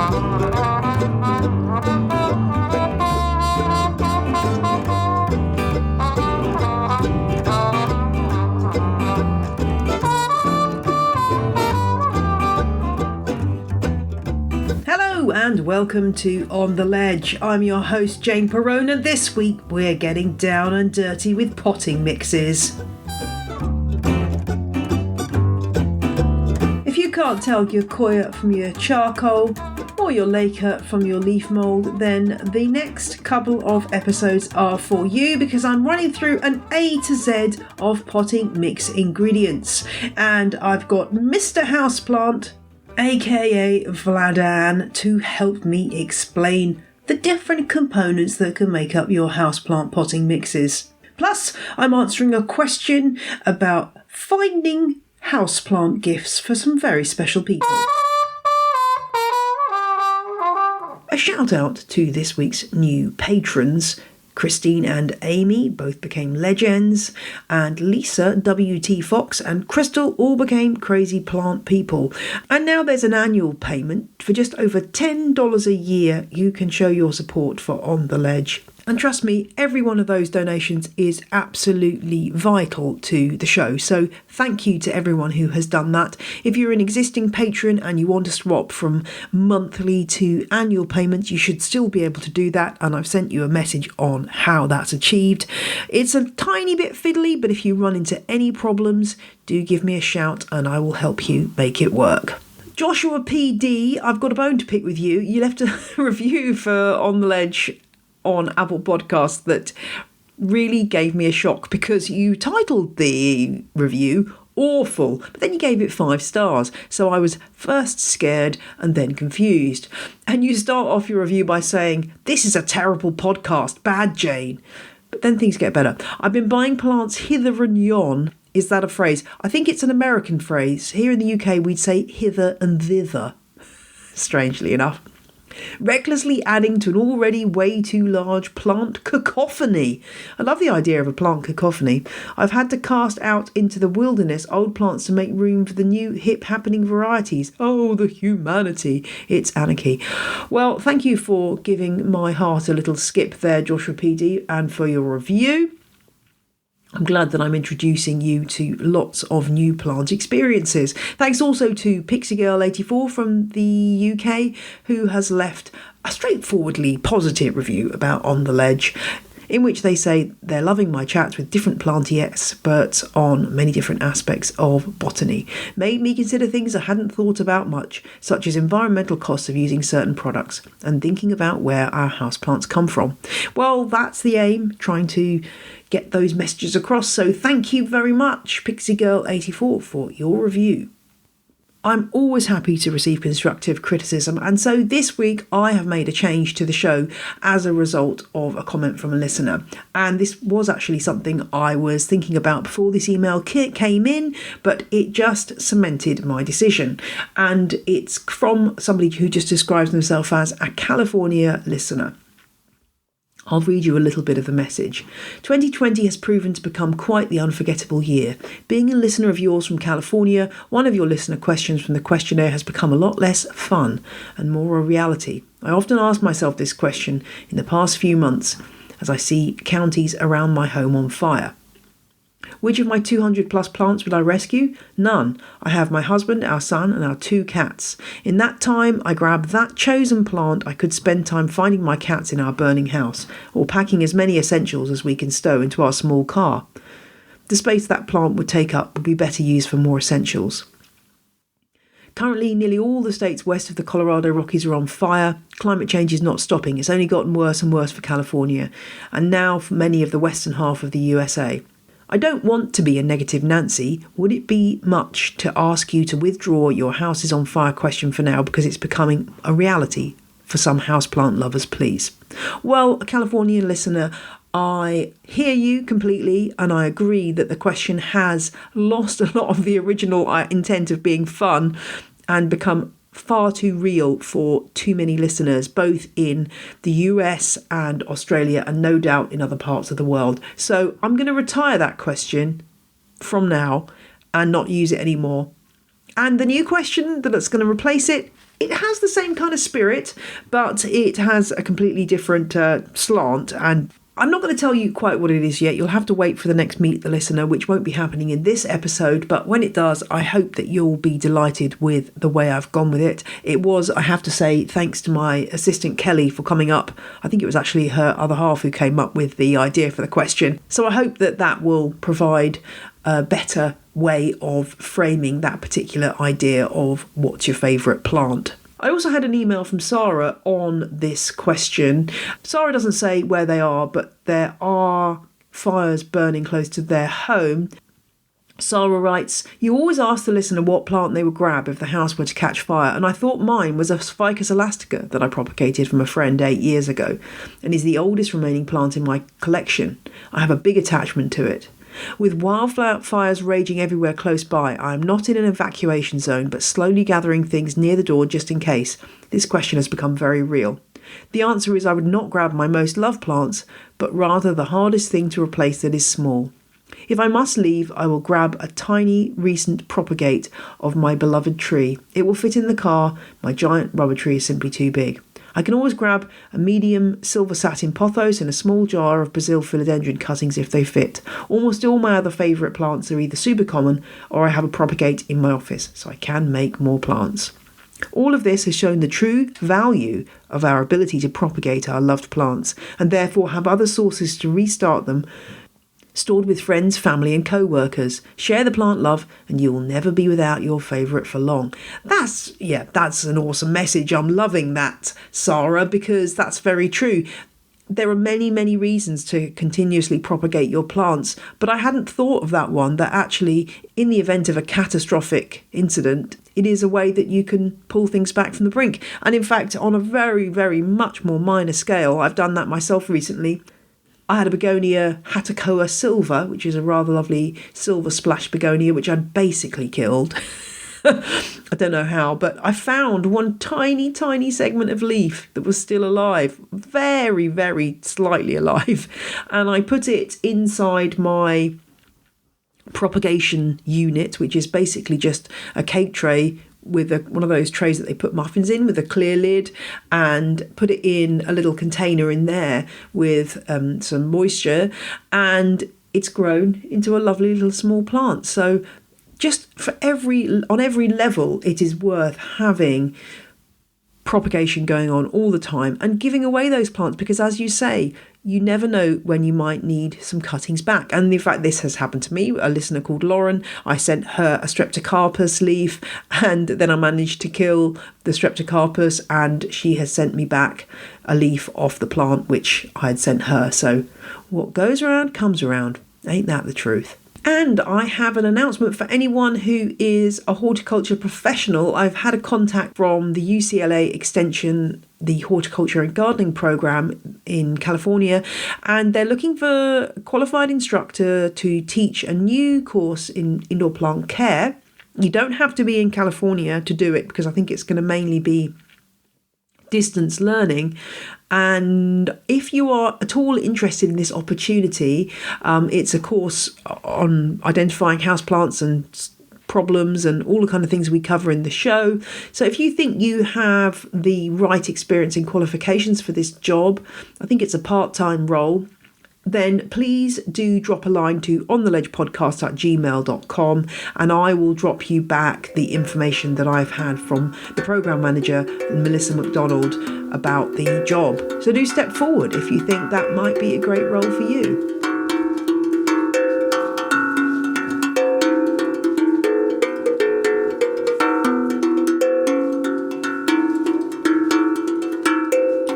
And welcome to On the Ledge. I'm your host Jane Perrone, and this week we're getting down and dirty with potting mixes. If you can't tell your coir from your charcoal or your laker from your leaf mould, then the next couple of episodes are for you, because I'm running through an A to Z of potting mix ingredients, and I've got Mr Houseplant, aka Vladan, to help me explain the different components that can make up your houseplant potting mixes. Plus, I'm answering a question about finding houseplant gifts for some very special people. A shout out to this week's new patrons. Christine and Amy both became legends, and Lisa, WT Fox and Crystal all became crazy plant people. And now there's an annual payment. For just over $10 a year, you can show your support for On the Ledge. And trust me, every one of those donations is absolutely vital to the show. So thank you to everyone who has done that. If you're an existing patron and you want to swap from monthly to annual payments, you should still be able to do that. And I've sent you a message on how that's achieved. It's a tiny bit fiddly, but if you run into any problems, do give me a shout and I will help you make it work. Joshua PD, I've got a bone to pick with you. You left a review for On the Ledge on Apple Podcasts that really gave me a shock, because you titled the review awful, but then you gave it 5 stars. So I was first scared and then confused. And you start off your review by saying, "This is a terrible podcast, bad Jane." But then things get better. "I've been buying plants hither and yon." Is that a phrase? I think it's an American phrase. Here in the UK we'd say hither and thither, strangely enough. "Recklessly adding to an already way too large plant cacophony." I love the idea of a plant cacophony. "I've had to cast out into the wilderness old plants to make room for the new hip happening varieties. Oh, the humanity. It's anarchy." Well, thank you for giving my heart a little skip there, Joshua PD, and for your review. I'm glad that I'm introducing you to lots of new plant experiences. Thanks also to PixieGirl84 from the UK, who has left a straightforwardly positive review about On the Ledge, in which they say they're loving my chats with different planty experts on many different aspects of botany. "Made me consider things I hadn't thought about much, such as environmental costs of using certain products, and thinking about where our houseplants come from." Well, that's the aim, trying to get those messages across. So thank you very much, PixieGirl84, for your review. I'm always happy to receive constructive criticism, and so this week I have made a change to the show as a result of a comment from a listener. And this was actually something I was thinking about before this email came in, but it just cemented my decision. And it's from somebody who just describes themselves as a California listener. I'll read you a little bit of the message. 2020 has proven to become quite the unforgettable year. Being a listener of yours from California, one of your listener questions from the questionnaire has become a lot less fun and more a reality. I often ask myself this question in the past few months as I see counties around my home on fire. Which of my 200 plus plants would I rescue? None. I have my husband, our son, and our 2 cats. In that time, I grab that chosen plant. I could spend time finding my cats in our burning house, or packing as many essentials as we can stow into our small car. The space that plant would take up would be better used for more essentials. Currently, nearly all the states west of the Colorado Rockies are on fire. Climate change is not stopping. It's only gotten worse and worse for California, and now for many of the western half of the USA. I don't want to be a negative Nancy. Would it be much to ask you to withdraw your house is on fire question for now, because it's becoming a reality for some houseplant lovers, please? Well, a Californian listener, I hear you completely, and I agree that the question has lost a lot of the original intent of being fun and become far too real for too many listeners, both in the US and Australia, and no doubt in other parts of the world. So I'm going to retire that question from now and not use it anymore. And the new question that's going to replace it, it has the same kind of spirit, but it has a completely different slant. And I'm not going to tell you quite what it is yet. You'll have to wait for the next Meet the Listener, which won't be happening in this episode. But when it does, I hope that you'll be delighted with the way I've gone with it. It was, I have to say, thanks to my assistant Kelly for coming up. I think it was actually her other half who came up with the idea for the question. So I hope that that will provide a better way of framing that particular idea of what's your favourite plant. I also had an email from Sarah on this question. Sarah doesn't say where they are, but there are fires burning close to their home. Sarah writes, you always ask the listener what plant they would grab if the house were to catch fire, and I thought mine was a Ficus elastica that I propagated from a friend 8 years ago, and is the oldest remaining plant in my collection. I have a big attachment to it. With wildfires raging everywhere close by, I am not in an evacuation zone, but slowly gathering things near the door just in case. This question has become very real. The answer is I would not grab my most loved plants, but rather the hardest thing to replace that is small. If I must leave, I will grab a tiny recent propagate of my beloved tree. It will fit in the car. My giant rubber tree is simply too big. I can always grab a medium silver satin pothos and a small jar of Brazil philodendron cuttings if they fit. Almost all my other favourite plants are either super common or I have a propagate in my office, so I can make more plants. All of this has shown the true value of our ability to propagate our loved plants and therefore have other sources to restart them, stored with friends, family and co-workers. Share the plant love and you will never be without your favourite for long. That's an awesome message. I'm loving that, Sarah, because that's very true. There are many, many reasons to continuously propagate your plants, but I hadn't thought of that one, that actually in the event of a catastrophic incident, it is a way that you can pull things back from the brink. And in fact, on a very, very much more minor scale, I've done that myself recently. I had a begonia Hatakoa silver, which is a rather lovely silver splash begonia, which I'd basically killed. I don't know how, but I found one tiny, tiny segment of leaf that was still alive, very, very slightly alive. And I put it inside my propagation unit, which is basically just a cake tray with one of those trays that they put muffins in with a clear lid, and put it in a little container in there with some moisture, and it's grown into a lovely little small plant. So just on every level, it is worth having propagation going on all the time and giving away those plants, because as you say, you never know when you might need some cuttings back. And in fact, this has happened to me. A listener called Lauren, I sent her a Streptocarpus leaf, and then I managed to kill the Streptocarpus, and she has sent me back a leaf off the plant which I had sent her. So what goes around comes around. Ain't that the truth? And I have an announcement for anyone who is a horticulture professional. I've had a contact from the UCLA Extension, the Horticulture and Gardening Program in California, and they're looking for a qualified instructor to teach a new course in indoor plant care. You don't have to be in California to do it, because I think it's going to mainly be distance learning. And if you are at all interested in this opportunity, it's a course on identifying houseplants and problems and all the kind of things we cover in the show. So if you think you have the right experience and qualifications for this job, I think it's a part-time role, then please do drop a line to ontheledgepodcast@gmail.com, and I will drop you back the information that I've had from the programme manager, Melissa McDonald, about the job. So do step forward if you think that might be a great role for you.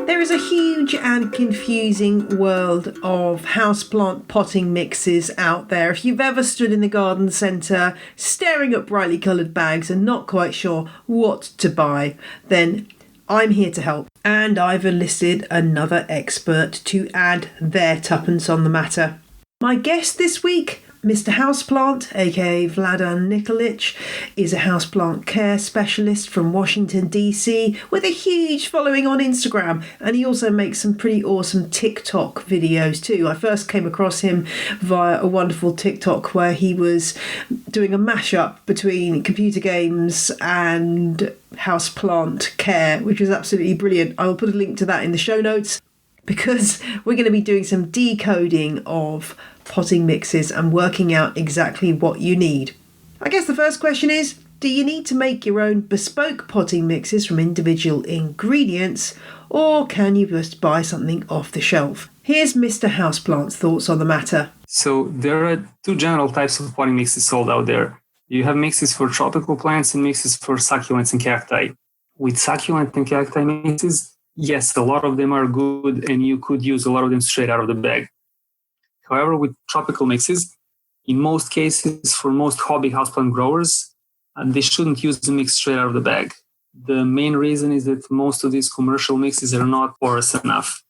There is a huge and confusing world of houseplant potting mixes out there. If you've ever stood in the garden centre staring at brightly coloured bags and not quite sure what to buy, then I'm here to help. And I've enlisted another expert to add their tuppence on the matter. My guest this week, Mr Houseplant, aka Vladan Nikolic, is a houseplant care specialist from Washington, D.C., with a huge following on Instagram, and he also makes some pretty awesome TikTok videos too. I first came across him via a wonderful TikTok where he was doing a mashup between computer games and houseplant care, which was absolutely brilliant. I will put a link to that in the show notes, because we're going to be doing some decoding of potting mixes and working out exactly what you need. I guess the first question is, do you need to make your own bespoke potting mixes from individual ingredients, or can you just buy something off the shelf? Here's Mr Houseplant's thoughts on the matter. So there are two general types of potting mixes sold out there. You have mixes for tropical plants and mixes for succulents and cacti. With succulent and cacti mixes, yes, a lot of them are good and you could use a lot of them straight out of the bag. However, with tropical mixes, in most cases, for most hobby houseplant growers, they shouldn't use the mix straight out of the bag. The main reason is that most of these commercial mixes are not porous enough.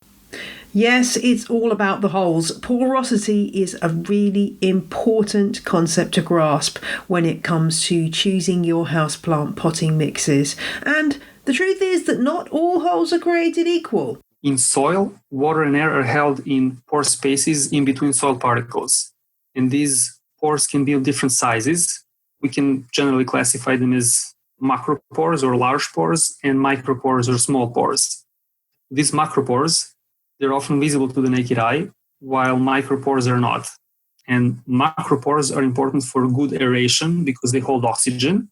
Yes, it's all about the holes. Porosity is a really important concept to grasp when it comes to choosing your houseplant potting mixes. And the truth is that not all holes are created equal. In soil, water and air are held in pore spaces in between soil particles. And these pores can be of different sizes. We can generally classify them as macropores or large pores and micropores or small pores. These macropores, they're often visible to the naked eye, while micropores are not. And macropores are important for good aeration because they hold oxygen,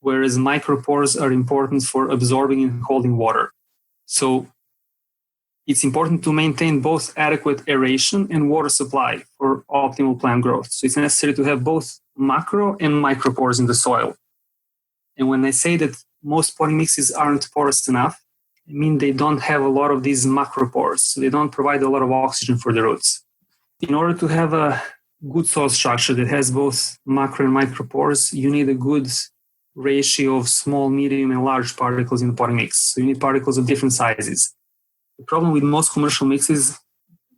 whereas micropores are important for absorbing and holding water. So it's important to maintain both adequate aeration and water supply for optimal plant growth. So it's necessary to have both macro and micropores in the soil. And when I say that most potting mixes aren't porous enough, I mean they don't have a lot of these macropores, so they don't provide a lot of oxygen for the roots. In order to have a good soil structure that has both macro and micropores, you need a good ratio of small, medium, and large particles in the potting mix. So you need particles of different sizes. The problem with most commercial mixes,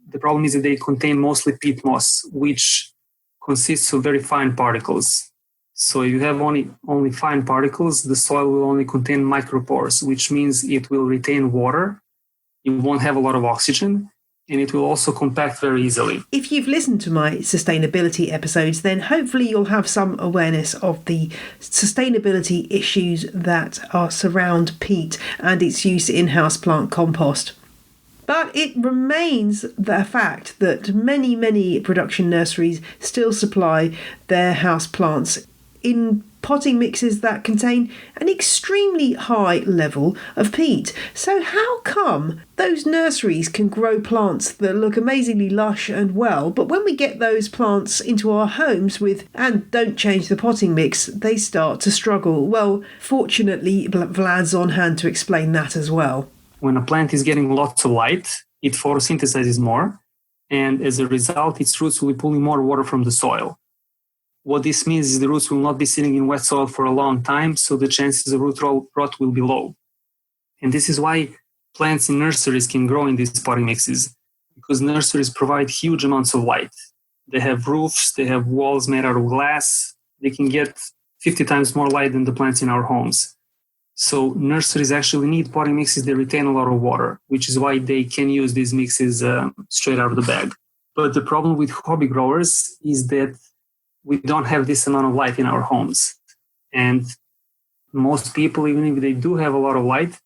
the problem is that they contain mostly peat moss, which consists of very fine particles. So if you have only fine particles, the soil will only contain micropores, which means it will retain water, it won't have a lot of oxygen, and it will also compact very easily. If you've listened to my sustainability episodes, then hopefully you'll have some awareness of the sustainability issues that surround peat and its use in houseplant compost. But it remains the fact that many production nurseries still supply their houseplants in potting mixes that contain an extremely high level of peat. So how come those nurseries can grow plants that look amazingly lush and well, but when we get those plants into our homes and don't change the potting mix, they start to struggle? Well, fortunately, Vlad's on hand to explain that as well. When a plant is getting lots of light, it photosynthesizes more, and as a result, its roots will be pulling more water from the soil. What this means is the roots will not be sitting in wet soil for a long time, so the chances of root rot will be low. And this is why plants in nurseries can grow in these potting mixes, because nurseries provide huge amounts of light. They have roofs, they have walls made out of glass. They can get 50 times more light than the plants in our homes. So nurseries actually need potting mixes that retain a lot of water, which is why they can use these mixes straight out of the bag. But the problem with hobby growers is that we don't have this amount of light in our homes. And most people, even if they do have a lot of light,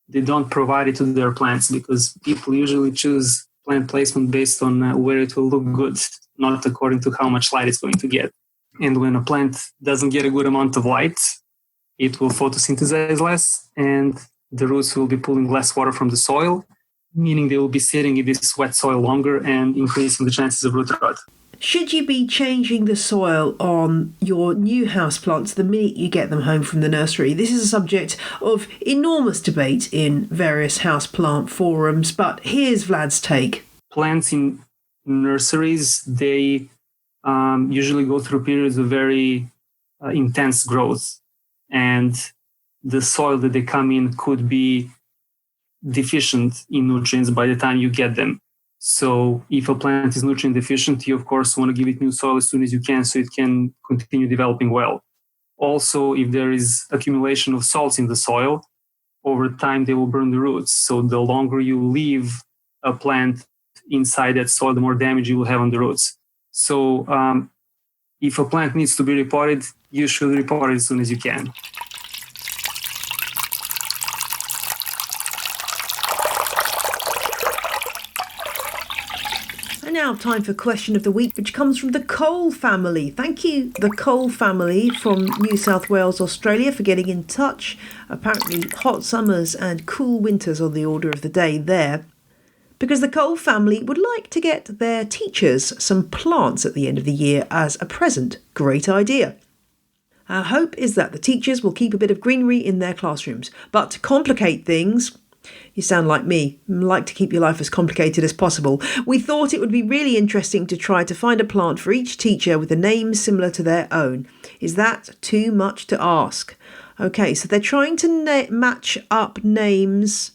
they don't provide it to their plants because people usually choose plant placement based on where it will look good, not according to how much light it's going to get. And when a plant doesn't get a good amount of light, it will photosynthesize less and the roots will be pulling less water from the soil, meaning they will be sitting in this wet soil longer and increasing the chances of root rot. Should you be changing the soil on your new houseplants the minute you get them home from the nursery? This is a subject of enormous debate in various houseplant forums, but here's Vlad's take. Plants in nurseries, they usually go through periods of very intense growth, and the soil that they come in could be deficient in nutrients by the time you get them. So if a plant is nutrient deficient, you of course want to give it new soil as soon as you can so it can continue developing well. Also, if there is accumulation of salts in the soil, over time they will burn the roots. So the longer you leave a plant inside that soil, the more damage you will have on the roots. So if a plant needs to be repotted, you should repot it as soon as you can. And now time for question of the week, which comes from the Cole family. Thank you, the Cole family from New South Wales, Australia, for getting in touch. Apparently hot summers and cool winters on the order of the day there. Because the Cole family would like to get their teachers some plants at the end of the year as a present. Great idea. Our hope is that the teachers will keep a bit of greenery in their classrooms. But to complicate things, you sound like me, like to keep your life as complicated as possible. We thought it would be really interesting to try to find a plant for each teacher with a name similar to their own. Is that too much to ask? Okay, so they're trying to match up names.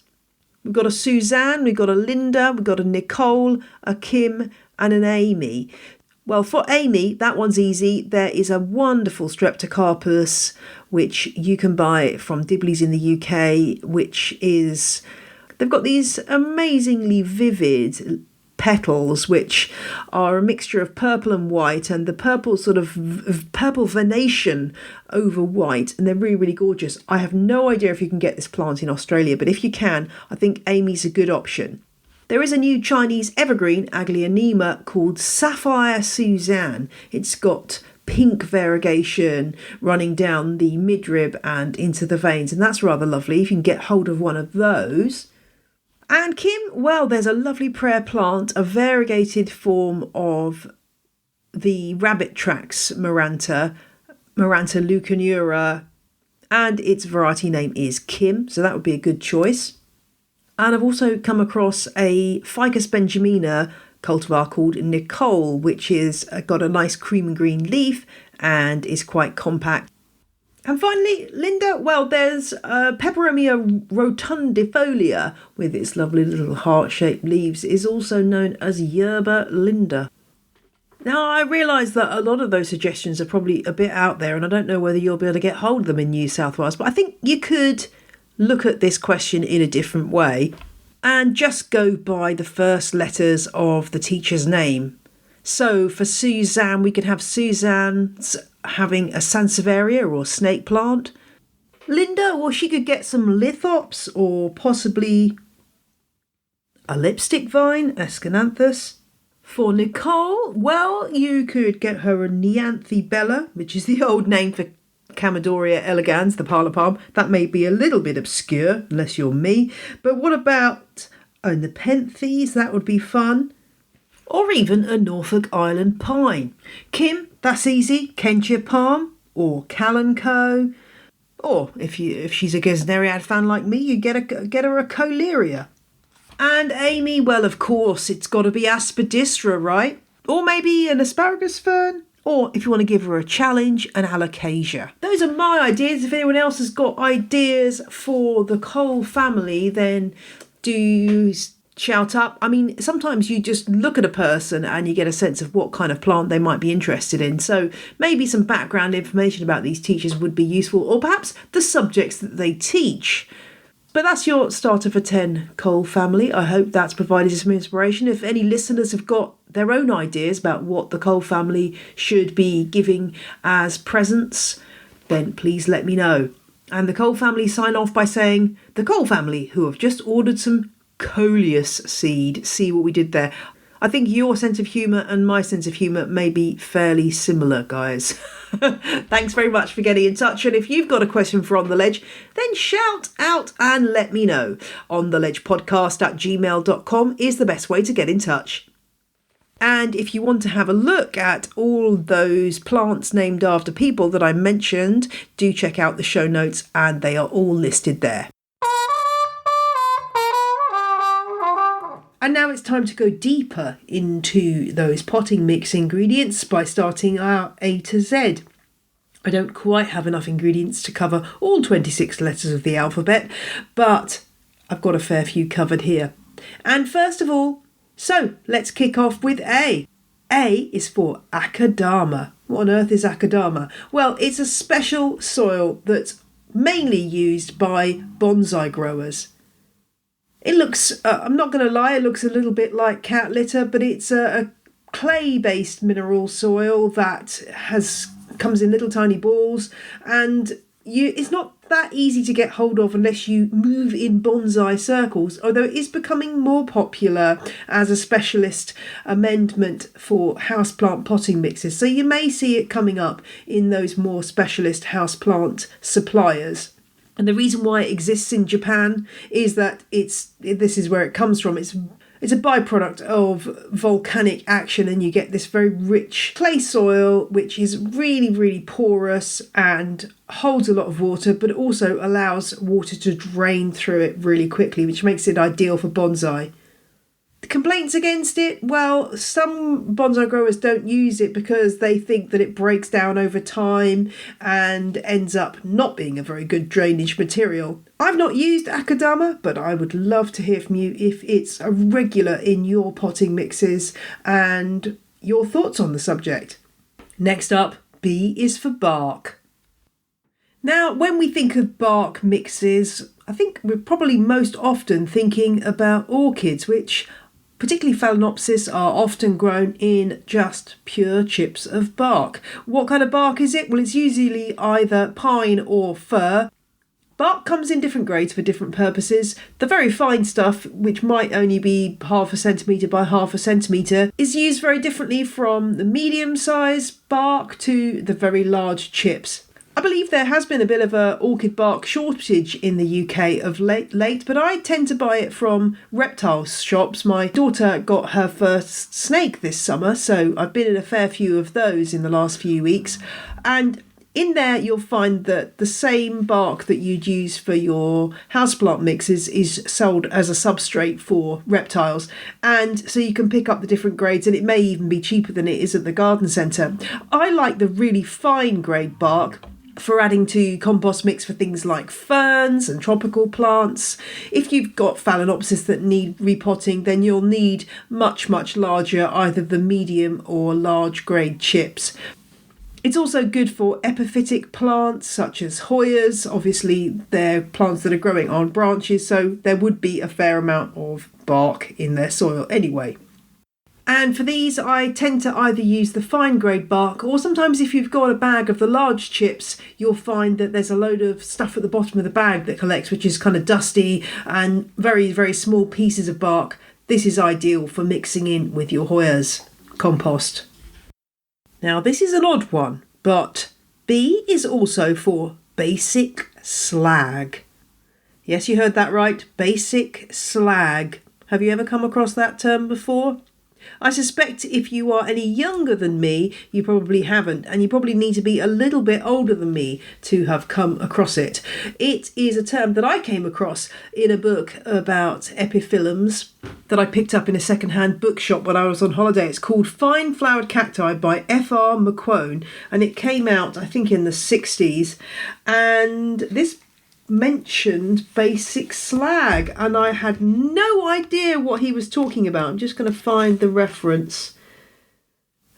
We've got a Suzanne, we've got a Linda, we've got a Nicole, a Kim and an Amy. Well, for Amy, that one's easy. There is a wonderful Streptocarpus which you can buy from Dibley's in the UK, which is, they've got these amazingly vivid petals which are a mixture of purple and white, and the purple sort of purple venation over white, and they're really, really gorgeous. I have no idea if you can get this plant in Australia, but if you can, I think Amy's a good option. There is a new Chinese evergreen Aglaonema called Sapphire Suzanne. It's got pink variegation running down the midrib and into the veins, and that's rather lovely if you can get hold of one of those. And Kim, well, there's a lovely prayer plant, a variegated form of the rabbit tracks Maranta leucanura, and its variety name is Kim, so that would be a good choice. And I've also come across a Ficus benjamina cultivar called Nicole, which is got a nice cream and green leaf and is quite compact. And finally, Linda, well, there's Peperomia rotundifolia with its lovely little heart-shaped leaves, is also known as Yerba Linda. Now, I realise that a lot of those suggestions are probably a bit out there, and I don't know whether you'll be able to get hold of them in New South Wales, but I think you could look at this question in a different way and just go by the first letters of the teacher's name. So for Suzanne, we could have Suzanne's having a Sansevieria or snake plant. Linda, well, she could get some lithops or possibly a lipstick vine, Escananthus. For Nicole, well, you could get her a Neanthe bella, which is the old name for Camadoria elegans, the parlour palm. That may be a little bit obscure, unless you're me. But what about a Nepenthes? That would be fun. Or even a Norfolk Island pine. Kim, that's easy. Kentia palm or Kalanchoe. Or if she's a Gesneriad fan like me, you get her a Coleria. And Amy, well, of course, it's got to be Aspidistra, right? Or maybe an asparagus fern. Or if you want to give her a challenge, an alocasia. Those are my ideas. If anyone else has got ideas for the Cole family, then do shout up. I mean, sometimes you just look at a person and you get a sense of what kind of plant they might be interested in. So maybe some background information about these teachers would be useful, or perhaps the subjects that they teach. But that's your starter for 10, Cole family. I hope that's provided you some inspiration. If any listeners have got their own ideas about what the Cole family should be giving as presents, then please let me know. And the Cole family sign off by saying, the Cole family, who have just ordered some coleus seed. See what we did there? I think your sense of humour and my sense of humour may be fairly similar, guys. Thanks very much for getting in touch. And if you've got a question for On The Ledge, then shout out and let me know. ontheledgepodcast@gmail.com is the best way to get in touch. And if you want to have a look at all those plants named after people that I mentioned, do check out the show notes, and they are all listed there. And now it's time to go deeper into those potting mix ingredients by starting our A to Z. I don't quite have enough ingredients to cover all 26 letters of the alphabet, but I've got a fair few covered here. And first of all, So let's kick off with A. A is for Akadama. What on earth is Akadama? Well, it's a special soil that's mainly used by bonsai growers. It looks, I'm not going to lie, it looks a little bit like cat litter, but it's a clay-based mineral soil that comes in little tiny balls, and it's not that easy to get hold of unless you move in bonsai circles, although it is becoming more popular as a specialist amendment for houseplant potting mixes. So you may see it coming up in those more specialist houseplant suppliers. And the reason why it exists in Japan is that this is where it comes from. It's a byproduct of volcanic action, and you get this very rich clay soil which is really, really porous and holds a lot of water, but also allows water to drain through it really quickly, which makes it ideal for bonsai. The complaints against it? Well, some bonsai growers don't use it because they think that it breaks down over time and ends up not being a very good drainage material. I've not used Akadama, but I would love to hear from you if it's a regular in your potting mixes and your thoughts on the subject. Next up, B is for bark. Now, when we think of bark mixes, I think we're probably most often thinking about orchids, which, particularly Phalaenopsis, are often grown in just pure chips of bark. What kind of bark is it? Well, it's usually either pine or fir. Bark comes in different grades for different purposes. The very fine stuff, which might only be 0.5 centimetre by 0.5 centimetre, is used very differently from the medium-sized bark to the very large chips. I believe there has been a bit of a orchid bark shortage in the UK of late, but I tend to buy it from reptile shops. My daughter got her first snake this summer, so I've been in a fair few of those in the last few weeks. And in there you'll find that the same bark that you'd use for your houseplant mixes is sold as a substrate for reptiles. And so you can pick up the different grades, and it may even be cheaper than it is at the garden centre. I like the really fine grade bark for adding to compost mix for things like ferns and tropical plants. If you've got Phalaenopsis that need repotting, then you'll need much, much larger, either the medium or large grade chips. It's also good for epiphytic plants such as Hoyas. Obviously, they're plants that are growing on branches, so there would be a fair amount of bark in their soil anyway. And for these, I tend to either use the fine grade bark, or sometimes if you've got a bag of the large chips, you'll find that there's a load of stuff at the bottom of the bag that collects, which is kind of dusty and very, very small pieces of bark. This is ideal for mixing in with your Hoyas compost. Now, this is an odd one, but B is also for basic slag. Yes, you heard that right, basic slag. Have you ever come across that term before? I suspect if you are any younger than me, you probably haven't, and you probably need to be a little bit older than me to have come across it. It is a term that I came across in a book about epiphyllums that I picked up in a second-hand bookshop when I was on holiday. It's called Fine Flowered Cacti by F.R. McQuone, and it came out, I think, in the 60s, and this mentioned basic slag, and I had no idea what he was talking about. I'm just going to find the reference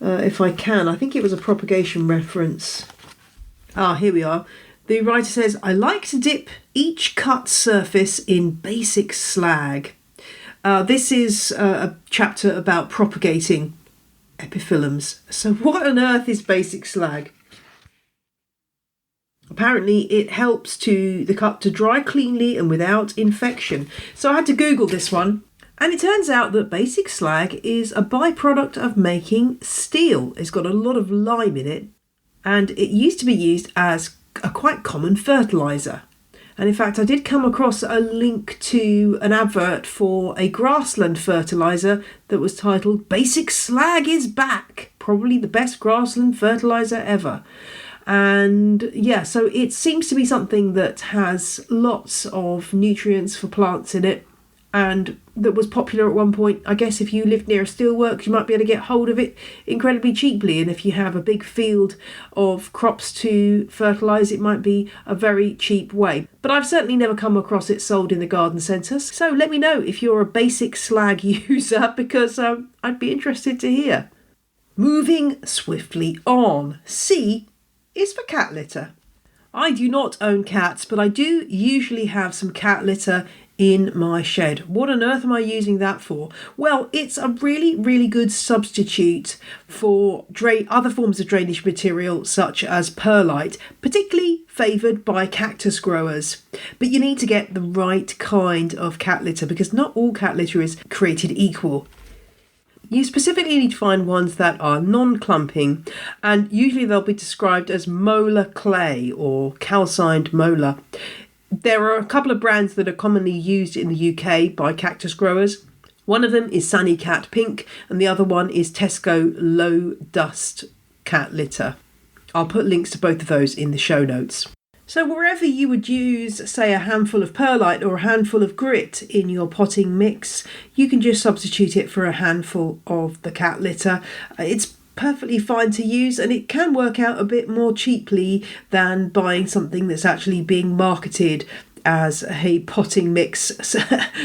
if I can. I think it was a propagation reference. Here we are. The writer says, I like to dip each cut surface in basic slag. This is a chapter about propagating epiphyllums. So what on earth is basic slag? Apparently it helps the cut to dry cleanly and without infection. So I had to Google this one, and it turns out that basic slag is a byproduct of making steel. It's got a lot of lime in it, and it used to be used as a quite common fertiliser. And in fact, I did come across a link to an advert for a grassland fertiliser that was titled Basic Slag is Back, probably the best grassland fertiliser ever. And yeah, so it seems to be something that has lots of nutrients for plants in it, and that was popular at one point. I guess if you lived near a steelworks, you might be able to get hold of it incredibly cheaply, and if you have a big field of crops to fertilise, it might be a very cheap way. But I've certainly never come across it sold in the garden centres, so let me know if you're a basic slag user, because I'd be interested to hear. Moving swiftly on, C is for cat litter. I do not own cats, but I do usually have some cat litter in my shed. What on earth am I using that for? Well, it's a really, really good substitute for other forms of drainage material such as perlite, particularly favoured by cactus growers. But you need to get the right kind of cat litter, because not all cat litter is created equal. You specifically need to find ones that are non-clumping, and usually they'll be described as molar clay or calcined molar. There are a couple of brands that are commonly used in the UK by cactus growers. One of them is Sunny Cat Pink, and the other one is Tesco Low Dust Cat Litter. I'll put links to both of those in the show notes. So wherever you would use, say, a handful of perlite or a handful of grit in your potting mix, you can just substitute it for a handful of the cat litter. It's perfectly fine to use, and it can work out a bit more cheaply than buying something that's actually being marketed as a potting mix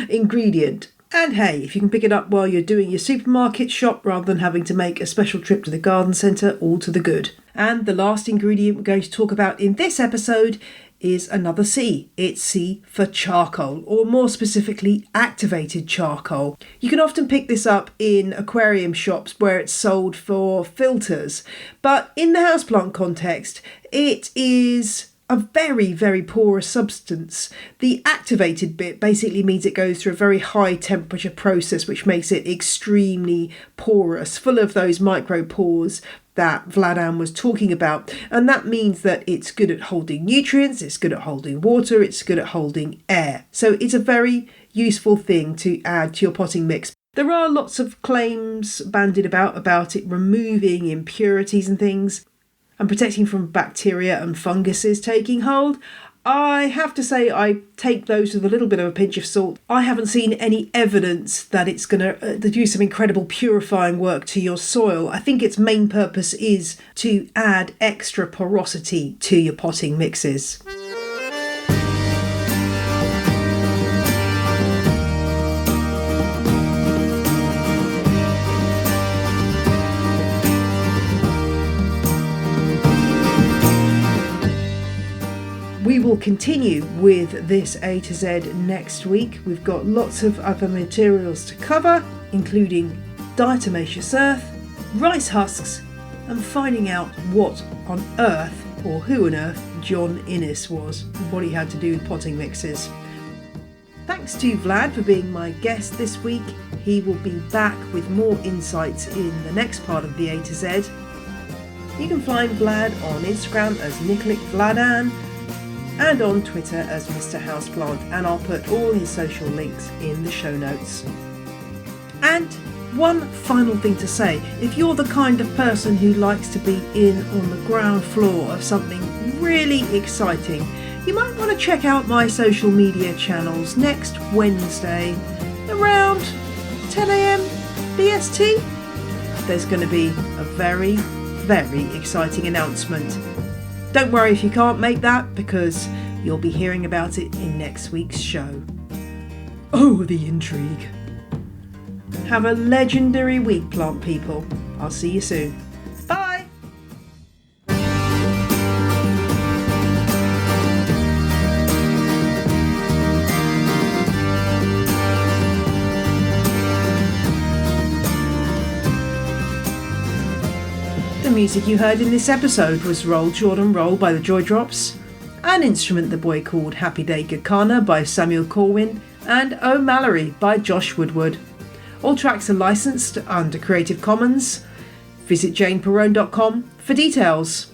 ingredient. And hey, if you can pick it up while you're doing your supermarket shop rather than having to make a special trip to the garden centre, all to the good. And the last ingredient we're going to talk about in this episode is another C. It's C for charcoal, or more specifically, activated charcoal. You can often pick this up in aquarium shops where it's sold for filters, but in the houseplant context, it is a very, very porous substance. The activated bit basically means it goes through a very high temperature process, which makes it extremely porous, full of those micropores that Vladan was talking about. And that means that it's good at holding nutrients, it's good at holding water, it's good at holding air. So it's a very useful thing to add to your potting mix. There are lots of claims bandied about it removing impurities and things, and protecting from bacteria and funguses taking hold. I have to say I take those with a little bit of a pinch of salt. I haven't seen any evidence that it's going to do some incredible purifying work to your soil. I think its main purpose is to add extra porosity to your potting mixes. We will continue with this A to Z next week. We've got lots of other materials to cover, including diatomaceous earth, rice husks, and finding out what on earth, or who on earth, John Innes was, and what he had to do with potting mixes. Thanks to Vlad for being my guest this week. He will be back with more insights in the next part of the A to Z. You can find Vlad on Instagram as Nikolic Vladan, and on Twitter as Mr Houseplant, and I'll put all his social links in the show notes. And one final thing to say, if you're the kind of person who likes to be in on the ground floor of something really exciting, you might want to check out my social media channels next Wednesday around 10 AM BST. There's going to be a very, very exciting announcement. Don't worry if you can't make that, because you'll be hearing about it in next week's show. Oh, the intrigue. Have a legendary week, plant people. I'll see you soon. Bye! The music you heard in this episode was Roll Jordan Roll by the Joy Drops, An Instrument the Boy Called Happy Day Gakana by Samuel Corwin, and Oh Mallory by Josh Woodward. All tracks are licensed under Creative Commons. Visit janeperrone.com for details.